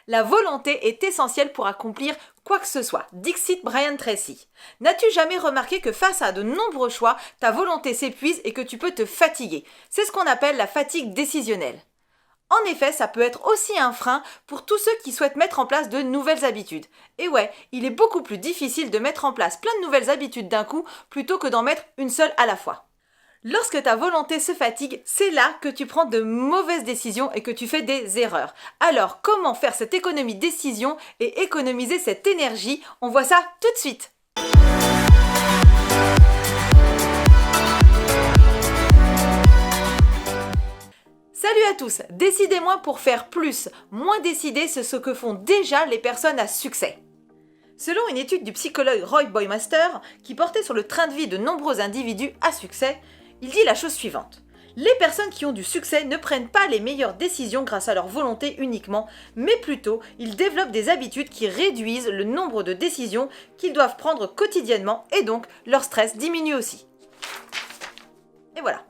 La volonté est essentielle pour accomplir quoi que ce soit. Dixit Brian Tracy. N'as-tu jamais remarqué que face à de nombreux choix, ta volonté s'épuise et que tu peux te fatiguer? C'est ce qu'on appelle la fatigue décisionnelle. En effet, ça peut être aussi un frein pour tous ceux qui souhaitent mettre en place de nouvelles habitudes. Et ouais, il est beaucoup plus difficile de mettre en place plein de nouvelles habitudes d'un coup plutôt que d'en mettre une seule à la fois. Lorsque ta volonté se fatigue, c'est là que tu prends de mauvaises décisions et que tu fais des erreurs. Alors, comment faire cette économie de décision et économiser cette énergie? On voit ça tout de suite. Salut à tous, décidez moins pour faire plus. Moins décider, c'est ce que font déjà les personnes à succès. Selon une étude du psychologue Roy Baumeister, qui portait sur le train de vie de nombreux individus à succès, il dit la chose suivante. Les personnes qui ont du succès ne prennent pas les meilleures décisions grâce à leur volonté uniquement, mais plutôt ils développent des habitudes qui réduisent le nombre de décisions qu'ils doivent prendre quotidiennement et donc leur stress diminue aussi. Et voilà.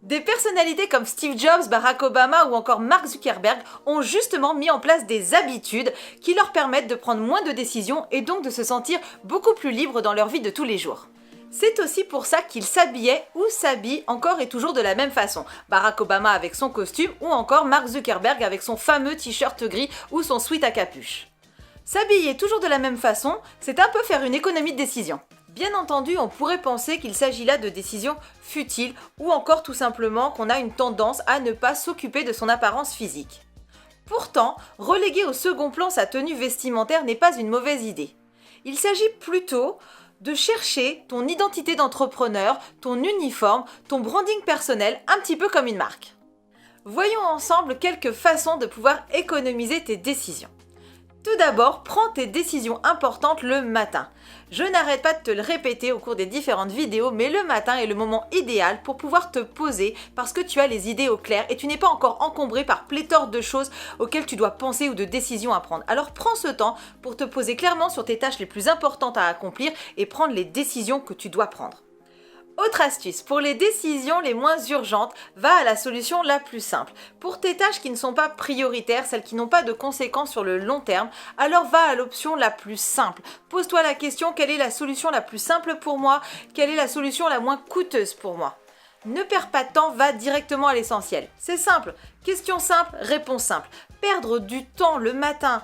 Des personnalités comme Steve Jobs, Barack Obama ou encore Mark Zuckerberg ont justement mis en place des habitudes qui leur permettent de prendre moins de décisions et donc de se sentir beaucoup plus libres dans leur vie de tous les jours. C'est aussi pour ça qu'ils s'habillaient ou s'habillent encore et toujours de la même façon. Barack Obama avec son costume ou encore Mark Zuckerberg avec son fameux t-shirt gris ou son sweat à capuche. S'habiller toujours de la même façon, c'est un peu faire une économie de décision. Bien entendu, on pourrait penser qu'il s'agit là de décisions futiles ou encore tout simplement qu'on a une tendance à ne pas s'occuper de son apparence physique. Pourtant, reléguer au second plan sa tenue vestimentaire n'est pas une mauvaise idée. Il s'agit plutôt de chercher ton identité d'entrepreneur, ton uniforme, ton branding personnel, un petit peu comme une marque. Voyons ensemble quelques façons de pouvoir économiser tes décisions. Tout d'abord, prends tes décisions importantes le matin. Je n'arrête pas de te le répéter au cours des différentes vidéos, mais le matin est le moment idéal pour pouvoir te poser parce que tu as les idées au clair et tu n'es pas encore encombré par pléthore de choses auxquelles tu dois penser ou de décisions à prendre. Alors prends ce temps pour te poser clairement sur tes tâches les plus importantes à accomplir et prendre les décisions que tu dois prendre. Autre astuce, pour les décisions les moins urgentes, va à la solution la plus simple. Pour tes tâches qui ne sont pas prioritaires, celles qui n'ont pas de conséquences sur le long terme, alors va à l'option la plus simple. Pose-toi la question, quelle est la solution la plus simple pour moi? Quelle est la solution la moins coûteuse pour moi? Ne perds pas de temps, va directement à l'essentiel. C'est simple, question simple, réponse simple. Perdre du temps le matin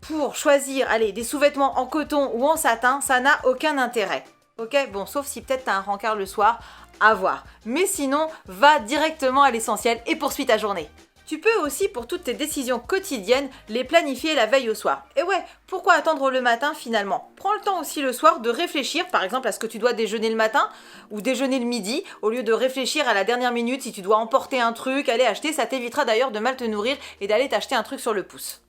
pour choisir des sous-vêtements en coton ou en satin, ça n'a aucun intérêt. Ok, bon, sauf si peut-être t'as un rencard le soir, à voir. Mais sinon, va directement à l'essentiel et poursuis ta journée. Tu peux aussi, pour toutes tes décisions quotidiennes, les planifier la veille au soir. Et ouais, pourquoi attendre le matin finalement? Prends le temps aussi le soir de réfléchir, par exemple, à ce que tu dois déjeuner le matin ou déjeuner le midi, au lieu de réfléchir à la dernière minute si tu dois emporter un truc, aller acheter. Ça t'évitera d'ailleurs de mal te nourrir et d'aller t'acheter un truc sur le pouce.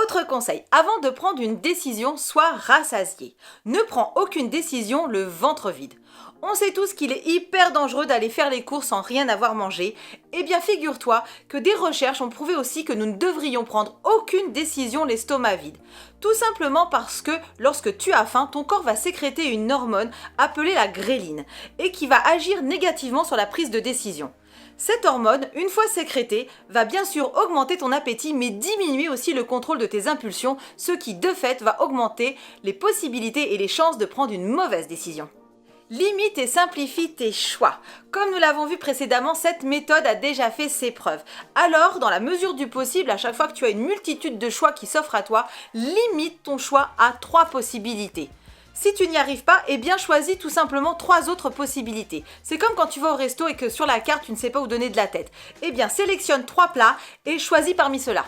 Autre conseil, avant de prendre une décision, sois rassasié. Ne prends aucune décision le ventre vide. On sait tous qu'il est hyper dangereux d'aller faire les courses sans rien avoir mangé. Eh bien figure-toi que des recherches ont prouvé aussi que nous ne devrions prendre aucune décision l'estomac vide. Tout simplement parce que lorsque tu as faim, ton corps va sécréter une hormone appelée la gréline et qui va agir négativement sur la prise de décision. Cette hormone, une fois sécrétée, va bien sûr augmenter ton appétit mais diminuer aussi le contrôle de tes impulsions, ce qui de fait va augmenter les possibilités et les chances de prendre une mauvaise décision. Limite et simplifie tes choix. Comme nous l'avons vu précédemment, cette méthode a déjà fait ses preuves. Alors, dans la mesure du possible, à chaque fois que tu as une multitude de choix qui s'offrent à toi, limite ton choix à 3 possibilités. Si tu n'y arrives pas, eh bien choisis tout simplement 3 autres possibilités. C'est comme quand tu vas au resto et que sur la carte tu ne sais pas où donner de la tête. Eh bien sélectionne 3 plats et choisis parmi ceux-là.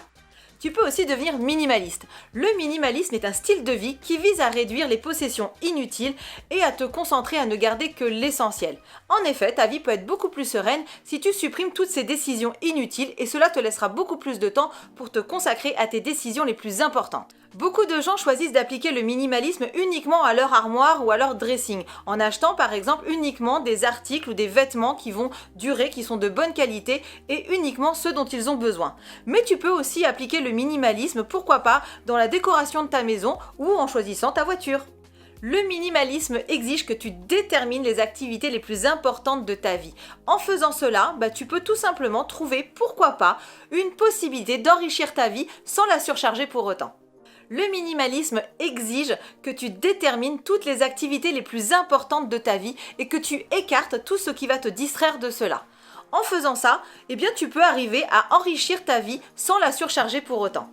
Tu peux aussi devenir minimaliste. Le minimalisme est un style de vie qui vise à réduire les possessions inutiles et à te concentrer à ne garder que l'essentiel. En effet, ta vie peut être beaucoup plus sereine si tu supprimes toutes ces décisions inutiles et cela te laissera beaucoup plus de temps pour te consacrer à tes décisions les plus importantes. Beaucoup de gens choisissent d'appliquer le minimalisme uniquement à leur armoire ou à leur dressing, en achetant par exemple uniquement des articles ou des vêtements qui vont durer, qui sont de bonne qualité et uniquement ceux dont ils ont besoin. Mais tu peux aussi appliquer le minimalisme, pourquoi pas, dans la décoration de ta maison ou en choisissant ta voiture. Le minimalisme exige que tu détermines les activités les plus importantes de ta vie. En faisant cela, tu peux tout simplement trouver, pourquoi pas, une possibilité d'enrichir ta vie sans la surcharger pour autant. Le minimalisme exige que tu détermines toutes les activités les plus importantes de ta vie et que tu écartes tout ce qui va te distraire de cela. En faisant ça, tu peux arriver à enrichir ta vie sans la surcharger pour autant.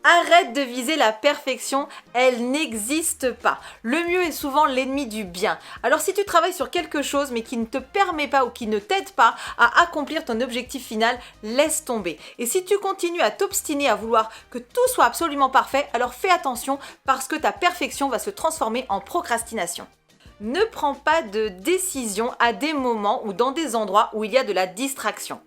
Arrête de viser la perfection, elle n'existe pas. Le mieux est souvent l'ennemi du bien. Alors si tu travailles sur quelque chose mais qui ne te permet pas ou qui ne t'aide pas à accomplir ton objectif final, laisse tomber. Et si tu continues à t'obstiner à vouloir que tout soit absolument parfait, alors fais attention parce que ta perfection va se transformer en procrastination. Ne prends pas de décision à des moments ou dans des endroits où il y a de la distraction.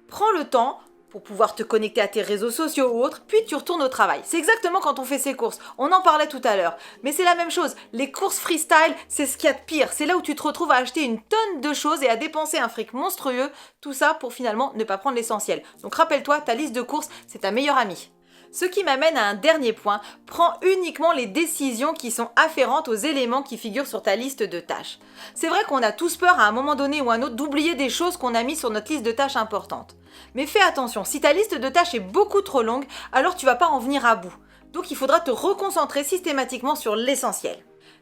Prends le temps pour pouvoir te connecter à tes réseaux sociaux ou autres, puis tu retournes au travail. C'est exactement quand on fait ses courses. On en parlait tout à l'heure. Mais c'est la même chose. Les courses freestyle, c'est ce qu'il y a de pire. C'est là où tu te retrouves à acheter une tonne de choses et à dépenser un fric monstrueux. Tout ça pour finalement ne pas prendre l'essentiel. Donc rappelle-toi, ta liste de courses, c'est ta meilleure amie. Ce qui m'amène à un dernier point, prends uniquement les décisions qui sont afférentes aux éléments qui figurent sur ta liste de tâches. C'est vrai qu'on a tous peur à un moment donné ou à un autre d'oublier des choses qu'on a mis sur notre liste de tâches importantes. Mais fais attention, si ta liste de tâches est beaucoup trop longue, alors tu vas pas en venir à bout. Donc il faudra te reconcentrer systématiquement sur l'essentiel.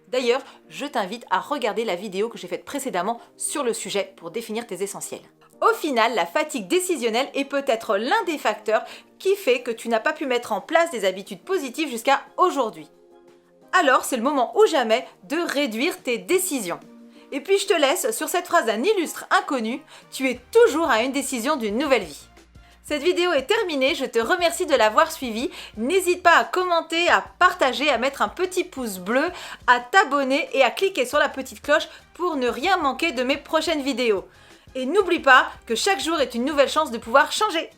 D'ailleurs, je t'invite à regarder la vidéo que j'ai faite précédemment sur le sujet pour définir tes essentiels. Au final, la fatigue décisionnelle est peut-être l'un des facteurs qui fait que tu n'as pas pu mettre en place des habitudes positives jusqu'à aujourd'hui. Alors, c'est le moment ou jamais de réduire tes décisions. Et puis je te laisse sur cette phrase d'un illustre inconnu, tu es toujours à une décision d'une nouvelle vie. Cette vidéo est terminée, je te remercie de l'avoir suivie. N'hésite pas à commenter, à partager, à mettre un petit pouce bleu, à t'abonner et à cliquer sur la petite cloche pour ne rien manquer de mes prochaines vidéos. Et n'oublie pas que chaque jour est une nouvelle chance de pouvoir changer.